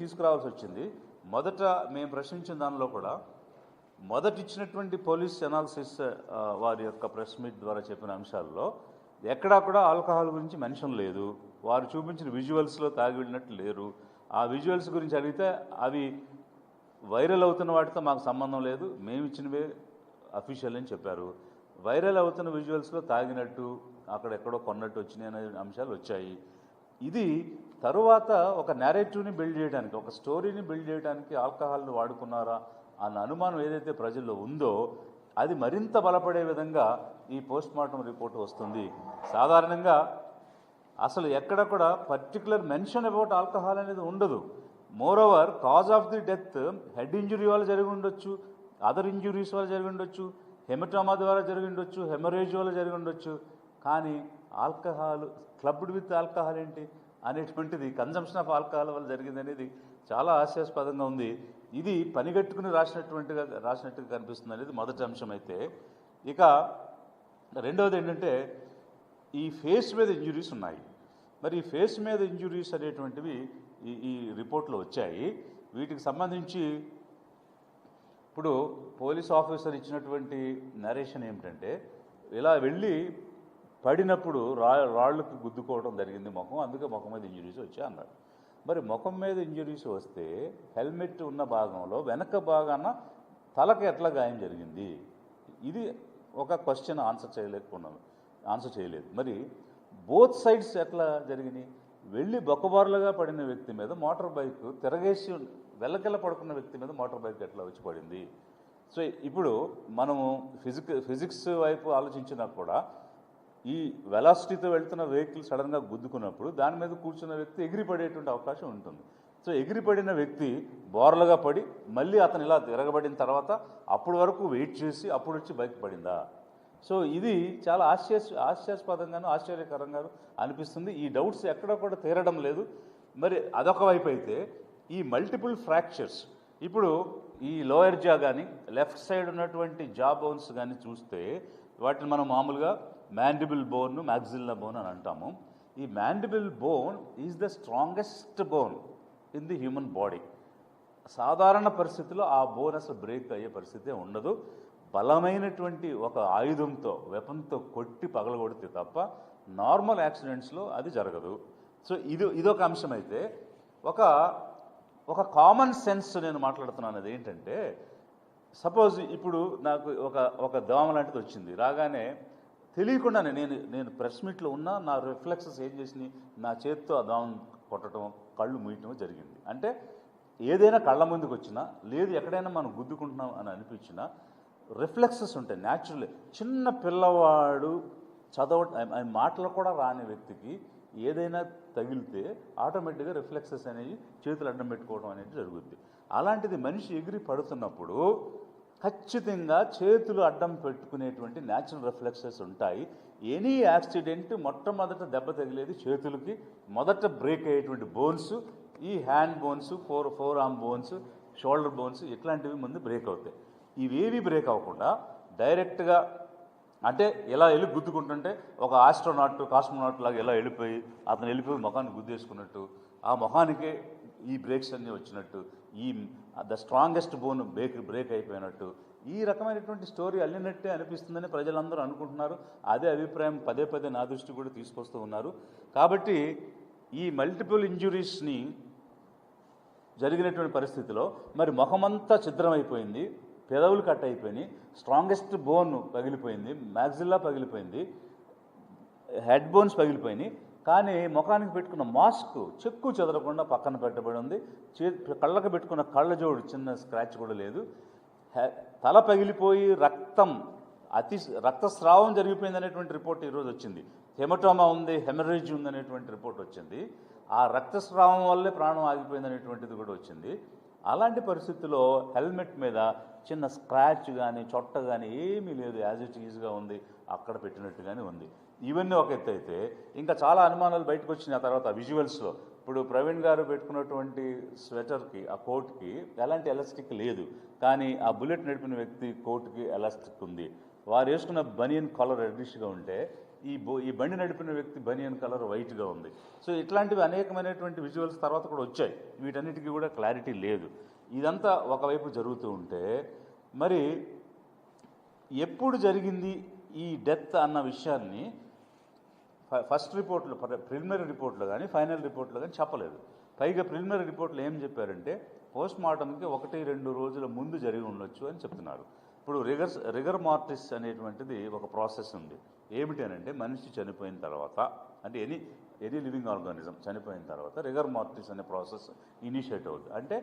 తీసుకురావాల్సి వచ్చింది. మొదట మేము ప్రశ్నించిన దానిలో కూడా మొదట ఇచ్చినటువంటి పోలీస్ అనాలిసిస్ వారి యొక్క ప్రెస్ మీట్ ద్వారా చెప్పిన అంశాల్లో ఎక్కడా కూడా ఆల్కహాల్ గురించి మెన్షన్ లేదు. వారు చూపించిన విజువల్స్లో తాగి వెళ్ళినట్టు లేరు. ఆ విజువల్స్ గురించి అడిగితే అవి వైరల్ అవుతున్న వాటితో మాకు సంబంధం లేదు, మేము ఇచ్చినవే అఫీషియల్ అని చెప్పారు. వైరల్ అవుతున్న విజువల్స్లో తాగినట్టు అక్కడెక్కడో కొన్నట్టు వచ్చినాయి అనే అంశాలు వచ్చాయి. ఇది తరువాత ఒక నేరేటివ్ని బిల్డ్ చేయడానికి, ఒక స్టోరీని బిల్డ్ చేయడానికి ఆల్కహాల్ని వాడుకున్నారా అన్న అనుమానం ఏదైతే ప్రజల్లో ఉందో అది మరింత బలపడే విధంగా ఈ పోస్ట్ మార్టం రిపోర్ట్ వస్తుంది. సాధారణంగా అసలు ఎక్కడ కూడా పర్టికులర్ మెన్షన్ అబౌట్ ఆల్కహాల్ అనేది ఉండదు. Moreover cause of the death head injury వల్ల జరిగి ఉండొచ్చు, అదర్ ఇంజురీస్ వల్ల జరిగి ఉండొచ్చు, హెమటోమా ద్వారా జరిగి ఉండొచ్చు, హెమరేజ్ వల్ల జరిగి ఉండొచ్చు. కానీ ఆల్కహాల్ క్లబ్డ్ విత్ ఆల్కహాల్ ఏంటి అనేటువంటిది, కన్జంప్షన్ ఆఫ్ ఆల్కహాల్ వల్ల జరిగింది అనేది చాలా హాస్యాస్పదంగా ఉంది. ఇది పనిగట్టుకుని రాసినట్టుగా కనిపిస్తుంది అనేది మొదటి అంశం. అయితే ఇక రెండవది ఏంటంటే ఈ ఫేస్ మీద ఇంజురీస్ ఉన్నాయి. మరి ఈ ఫేస్ మీద ఇంజురీస్ అనేటువంటివి ఈ రిపోర్ట్లో వచ్చాయి. వీటికి సంబంధించి ఇప్పుడు పోలీస్ ఆఫీసర్ ఇచ్చినటువంటి నరేషన్ ఏమిటంటే, ఇలా వెళ్ళి పడినప్పుడు రాళ్ళకు గుద్దుకోవడం జరిగింది ముఖం, అందుకే ముఖం మీద ఇంజురీస్ వచ్చాయి అన్నాడు. మరి ముఖం మీద ఇంజురీస్ వస్తే హెల్మెట్ ఉన్న భాగంలో వెనక భాగాన తలకు ఎట్లా గాయం జరిగింది? ఇది ఒక క్వశ్చన్ ఆన్సర్ చేయలేదు. మరి బోత్ సైడ్స్ ఎట్లా జరిగినాయి? వెళ్ళి బొక్కబారులుగా పడిన వ్యక్తి మీద మోటార్ బైక్ తిరగేసి వెల్లకెళ్ళ పడుకున్న వ్యక్తి మీద మోటార్ బైక్ ఎట్లా వచ్చి పడింది? సో ఇప్పుడు మనము ఫిజిక్స్ వైపు ఆలోచించినా కూడా ఈ వెలాసిటీతో వెళ్తున్న వెహికల్ సడన్గా గుద్దుకున్నప్పుడు దాని మీద కూర్చున్న వ్యక్తి ఎగిరిపడేటువంటి అవకాశం ఉంటుంది. సో ఎగిరిపడిన వ్యక్తి బోర్లుగా పడి మళ్ళీ అతను ఇలా తిరగబడిన తర్వాత అప్పటి వరకు వెయిట్ చేసి అప్పుడు వచ్చి బైక్ పడిందా? సో ఇది చాలా హాస్యాస్పదంగాను ఆశ్చర్యకరంగాను అనిపిస్తుంది. ఈ డౌట్స్ ఎక్కడ కూడా తీరడం లేదు. మరి అదొక వైపు అయితే ఈ మల్టిపుల్ ఫ్రాక్చర్స్, ఇప్పుడు ఈ లోయర్ జా కానీ లెఫ్ట్ సైడ్ ఉన్నటువంటి జా బోన్స్ కానీ చూస్తే వాటిని మనం మామూలుగా మ్యాండిబుల్ బోన్, మ్యాగ్జిల్లా బోన్ అని అంటాము. ఈ mandible bone is the strongest bone in the human body. సాధారణ పరిస్థితుల్లో ఆ బోన్ అసలు బ్రేక్ అయ్యే పరిస్థితే ఉండదు. బలమైనటువంటి ఒక ఆయుధంతో, వెపన్తో కొట్టి పగలగొడితే తప్ప నార్మల్ యాక్సిడెంట్స్లో అది జరగదు. సో ఇదొక అంశం. అయితే ఒక కామన్ సెన్స్ నేను మాట్లాడుతున్నాను. అది ఏంటంటే, సపోజ్ ఇప్పుడు నాకు ఒక దోమ లాంటిది వచ్చింది, రాగానే తెలియకుండానే నేను ప్రెస్ మీట్లో ఉన్నా నా రిఫ్లెక్సెస్ ఏం చేసినాయి, నా చేతితో ఆ దోమను కొట్టడం, కళ్ళు మూయటం జరిగింది. అంటే ఏదైనా కళ్ళ ముందుకు వచ్చినా, లేదు ఎక్కడైనా మనం గుద్దుకుంటున్నాం అని అనిపించినా రిఫ్లెక్సెస్ ఉంటాయి న్యాచురల్లీ. చిన్న పిల్లవాడు మాటలు కూడా రాని వ్యక్తికి ఏదైనా తగిలితే ఆటోమేటిక్గా రిఫ్లెక్సెస్ అనేవి చేతులు అడ్డం పెట్టుకోవడం అనేది జరుగుద్ది. అలాంటిది మనిషి ఎగిరి పడుతున్నప్పుడు ఖచ్చితంగా చేతులు అడ్డం పెట్టుకునేటువంటి న్యాచురల్ రిఫ్లెక్సెస్ ఉంటాయి. ఎనీ యాక్సిడెంట్ మొట్టమొదట దెబ్బ తగిలేది చేతులకి. మొదట బ్రేక్ అయ్యేటువంటి బోన్స్ ఈ hand bones, four arm bones, shoulder bones, ఇట్లాంటివి ముందు బ్రేక్ అవుతాయి. ఇవేవి బ్రేక్ అవ్వకుండా డైరెక్ట్గా, అంటే ఎలా వెళ్ళి గుద్దుకుంటుంటే ఒక కాస్మోనాట్ లాగా ఎలా వెళ్ళిపోయి ముఖాన్ని గుద్దేసుకున్నట్టు, ఆ ముఖానికే ఈ బ్రేక్స్ అన్నీ వచ్చినట్టు, ద స్ట్రాంగెస్ట్ బోన్ బ్రేక్ అయిపోయినట్టు, ఈ రకమైనటువంటి స్టోరీ అల్లినట్టే అనిపిస్తుందని ప్రజలందరూ అనుకుంటున్నారు. అదే అభిప్రాయం పదే నా దృష్టి కూడా తీసుకొస్తూ ఉన్నారు. కాబట్టి ఈ మల్టిపుల్ ఇంజురీస్ని జరిగినటువంటి పరిస్థితిలో మరి ముఖమంతా ఛిద్రమైపోయింది, పెదవులు కట్ అయిపోయినాయి, స్ట్రాంగెస్ట్ బోన్ పగిలిపోయింది, మ్యాగ్జిల్లా పగిలిపోయింది, హెడ్ బోన్స్ పగిలిపోయినాయి. కానీ ముఖానికి పెట్టుకున్న మాస్క్ చెక్కు చెదరకుండా పక్కన పెట్టబడి ఉంది. కళ్ళకు పెట్టుకున్న కళ్ళజోడు చిన్న స్క్రాచ్ కూడా లేదు. తల పగిలిపోయి రక్తస్రావం జరిగిపోయింది అనేటువంటి రిపోర్ట్ ఈరోజు వచ్చింది. హెమటోమా ఉంది, హెమరేజ్ ఉందనేటువంటి రిపోర్ట్ వచ్చింది. ఆ రక్తస్రావం వల్లే ప్రాణం ఆగిపోయింది అనేటువంటిది కూడా వచ్చింది. అలాంటి పరిస్థితుల్లో హెల్మెట్ మీద చిన్న స్క్రాచ్ కానీ చొట్ట కానీ ఏమీ లేదు, యాజ్ ఇట్ ఈజ్గా ఉంది, అక్కడ పెట్టినట్టుగానే ఉంది. ఇవన్నీ ఒక ఎత్తు అయితే ఇంకా చాలా అనుమానాలు బయటకు వచ్చినాయి ఆ తర్వాత విజువల్స్లో. ఇప్పుడు ప్రవీణ్ గారు పెట్టుకున్నటువంటి స్వెటర్కి, ఆ కోట్కి ఎలాంటి ఎలాస్టిక్ లేదు, కానీ ఆ బుల్లెట్ నడిపిన వ్యక్తి కోట్కి ఎలాస్టిక్ ఉంది. వారు వేసుకున్న బనియన్ కాలర్ రెడ్డిష్గా ఉంటే ఈ బండి నడిపిన వ్యక్తి బనియన్ కలర్ వైట్గా ఉంది. సో ఇట్లాంటివి అనేకమైనటువంటి విజువల్స్ తర్వాత కూడా వచ్చాయి. వీటన్నిటికీ కూడా క్లారిటీ లేదు. ఇదంతా ఒకవైపు జరుగుతూ ఉంటే మరి ఎప్పుడు జరిగింది ఈ డెత్ అన్న విషయాన్ని ఫస్ట్ రిపోర్ట్లో, ప్రిలిమినరీ రిపోర్ట్లో కానీ ఫైనల్ రిపోర్ట్లో కానీ చెప్పలేదు. పైగా ప్రిలిమినరీ రిపోర్ట్లో ఏం చెప్పారంటే పోస్ట్ మార్టంకి 1-2 రోజుల ముందు జరిగి ఉండొచ్చు అని చెప్తున్నారు. ఇప్పుడు రిగర్ మార్టిస్ అనేటువంటిది ఒక ప్రాసెస్ ఉంది. ఏమిటి అని అంటే మనిషి చనిపోయిన తర్వాత, అంటే ఎనీ లివింగ్ ఆర్గానిజం చనిపోయిన తర్వాత రిగర్ మార్టిస్ అనే ప్రాసెస్ ఇనిషియేట్ అవుతుంది. అంటే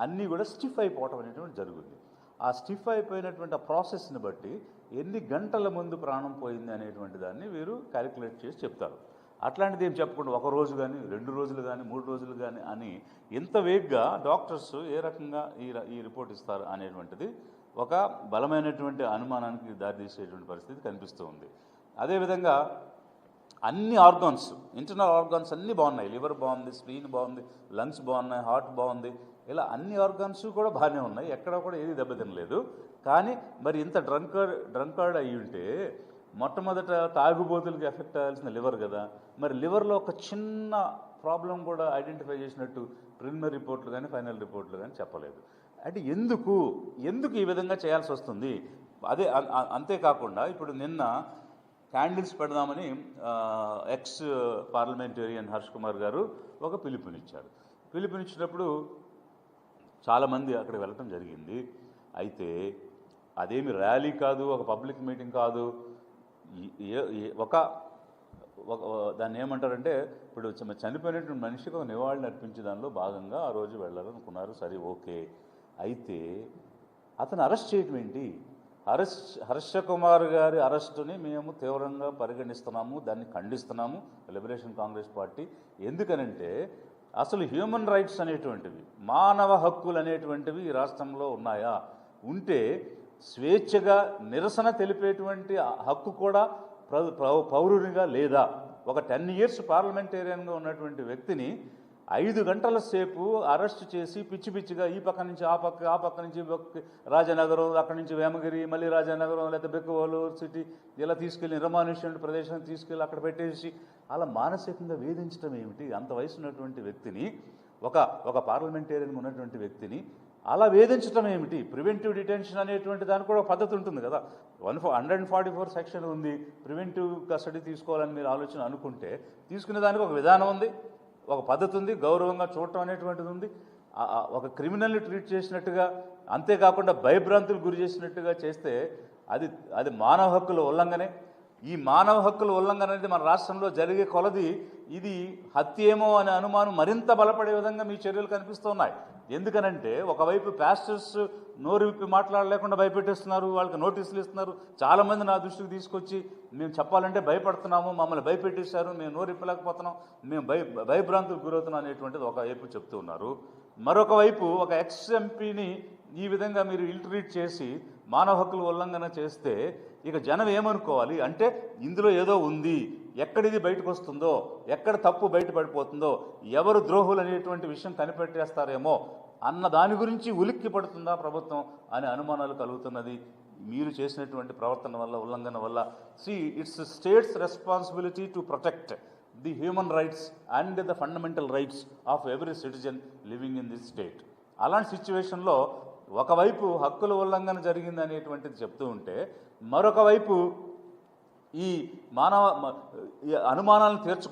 అన్నీ కూడా స్టిఫ్ అయిపోవటం అనేటువంటి జరుగుతుంది. ఆ స్టిఫ్ అయిపోయినటువంటి ఆ ప్రాసెస్ని బట్టి ఎన్ని గంటల ముందు ప్రాణం పోయింది అనేటువంటి దాన్ని వీరు క్యాలిక్యులేట్ చేసి చెప్తారు. అట్లాంటిది ఏం చెప్పకుండా 1 రోజు కానీ 2 రోజులు కానీ 3 రోజులు కానీ అని ఎంత వేగ్గా డాక్టర్స్ ఏ రకంగా ఈ రిపోర్ట్ ఇస్తారు అనేటువంటిది ఒక బలమైనటువంటి అనుమానానికి దారితీసేటువంటి పరిస్థితి కనిపిస్తూ ఉంది. అదేవిధంగా అన్ని ఆర్గాన్స్, ఇంటర్నల్ ఆర్గాన్స్ అన్నీ బాగున్నాయి. లివర్ బాగుంది, స్ప్లీన్ బాగుంది, లంగ్స్ బాగున్నాయి, హార్ట్ బాగుంది, ఇలా అన్ని ఆర్గాన్స్ కూడా బాగానే ఉన్నాయి. ఎక్కడ కూడా ఏది దెబ్బతినలేదు. కానీ మరి ఇంత డ్రంకర్డ్ అయ్యి ఉంటే మొట్టమొదట తాగుబోతులకి ఎఫెక్ట్ అవ్వాల్సిన లివర్ కదా. మరి లివర్లో ఒక చిన్న ప్రాబ్లం కూడా ఐడెంటిఫై చేసినట్టు ప్రిలిమినరీ రిపోర్ట్లు కానీ ఫైనల్ రిపోర్ట్లు కానీ చెప్పలేదు. అంటే ఎందుకు ఈ విధంగా చేయాల్సి వస్తుంది? అంతేకాకుండా ఇప్పుడు నిన్న క్యాండిల్స్ పెడదామని ఎక్స్ పార్లమెంటేరియన్ హర్ష్ కుమార్ గారు ఒక పిలుపునిచ్చినప్పుడు చాలామంది అక్కడ వెళ్ళటం జరిగింది. అయితే అదేమి ర్యాలీ కాదు, ఒక పబ్లిక్ మీటింగ్ కాదు. దాన్ని ఏమంటారంటే ఇప్పుడు చనిపోయినటువంటి మనిషికి ఒక నివాళులు అర్పించే దానిలో భాగంగా ఆ రోజు వెళ్ళాలనుకున్నారు. సరే, ఓకే. అయితే అతను అరెస్ట్ చేయటం ఏంటి? హర్ష కుమార్ గారి అరెస్టుని మేము తీవ్రంగా పరిగణిస్తున్నాము, దాన్ని ఖండిస్తున్నాము లిబరేషన్ కాంగ్రెస్ పార్టీ. ఎందుకనంటే అసలు హ్యూమన్ రైట్స్ అనేటువంటివి, మానవ హక్కులు అనేటువంటివి ఈ రాష్ట్రంలో ఉన్నాయా? ఉంటే స్వేచ్ఛగా నిరసన తెలిపేటువంటి హక్కు కూడా పౌరునిగా లేదా? ఒక 10 years పార్లమెంటేరియన్గా ఉన్నటువంటి వ్యక్తిని 5 గంటల సేపు అరెస్ట్ చేసి పిచ్చిగా ఈ పక్క నుంచి ఆ పక్క నుంచి రాజనగరం, అక్కడి నుంచి వేమగిరి, మళ్ళీ రాజనగరం, లేకపోతే బెక్కవోలు సిటీ ఇలా తీసుకెళ్ళి నిర్మానుష్య ప్రదేశానికి తీసుకెళ్ళి అక్కడ పెట్టేసి అలా మానసికంగా వేధించడం ఏమిటి? అంత వయసు ఉన్నటువంటి వ్యక్తిని, ఒక పార్లమెంటేరియన్ ఉన్నటువంటి వ్యక్తిని అలా వేధించడం ఏమిటి? ప్రివెంటివ్ డిటెన్షన్ అనేటువంటి దానికి కూడా ఒక పద్ధతి ఉంటుంది కదా. 144 సెక్షన్ ఉంది. ప్రివెంటివ్ కస్టడీ తీసుకోవాలని మీరు ఆలోచన అనుకుంటే తీసుకునే దానికి ఒక విధానం ఉంది, ఒక పద్ధతి ఉంది, గౌరవంగా చూడటం అనేటువంటిది ఉంది. ఒక క్రిమినల్ని ట్రీట్ చేసినట్టుగా, అంతేకాకుండా భయభ్రాంతులు గురి చేసినట్టుగా చేస్తే అది మానవ హక్కుల ఉల్లంఘనే. ఈ మానవ హక్కుల ఉల్లంఘన అనేది మన రాష్ట్రంలో జరిగే కొలది ఇది హత్యేమో అనే అనుమానం మరింత బలపడే విధంగా మీ చర్యలు కనిపిస్తున్నాయి. ఎందుకనంటే ఒకవైపు పాస్టర్స్ నోరు విప్పి మాట్లాడలేకుండా భయపెట్టేస్తున్నారు, వాళ్ళకి నోటీసులు ఇస్తున్నారు. చాలామంది నా దృష్టికి తీసుకొచ్చి మేము చెప్పాలంటే భయపడుతున్నాము, మమ్మల్ని భయపెట్టేశారు, మేము నోరు ఇప్పలేకపోతున్నాం, మేము భయభ్రాంతులకు గురవుతున్నాం అనేటువంటిది ఒకవైపు చెప్తూ ఉన్నారు. మరొక వైపు ఒక ఎక్స్ ఎంపీని ఈ విధంగా మీరు ఇల్ట్రీట్ చేసి మానవ హక్కుల ఉల్లంఘన చేస్తే ఇక జనం ఏమనుకోవాలి అంటే ఇందులో ఏదో ఉంది, ఎక్కడిది బయటకు వస్తుందో, ఎక్కడ తప్పు బయటపడిపోతుందో, ఎవరు ద్రోహులు అనేటువంటి విషయం కనిపెట్టేస్తారేమో అన్న దాని గురించి ఉలిక్కి పడుతుందా ప్రభుత్వం అనే అనుమానాలు కలుగుతున్నది మీరు చేసినటువంటి ప్రవర్తన వల్ల, ఉల్లంఘన వల్ల. It's states responsibility to protect the human rights and the fundamental rights of every citizen living in this state. అలాంటి సిచ్యువేషన్లో ఒకవైపు హక్కుల ఉల్లంఘన జరిగింది అనేటువంటిది చెప్తూ ఉంటే మరొక వైపు ఈ అనుమానాలను తీర్చుకో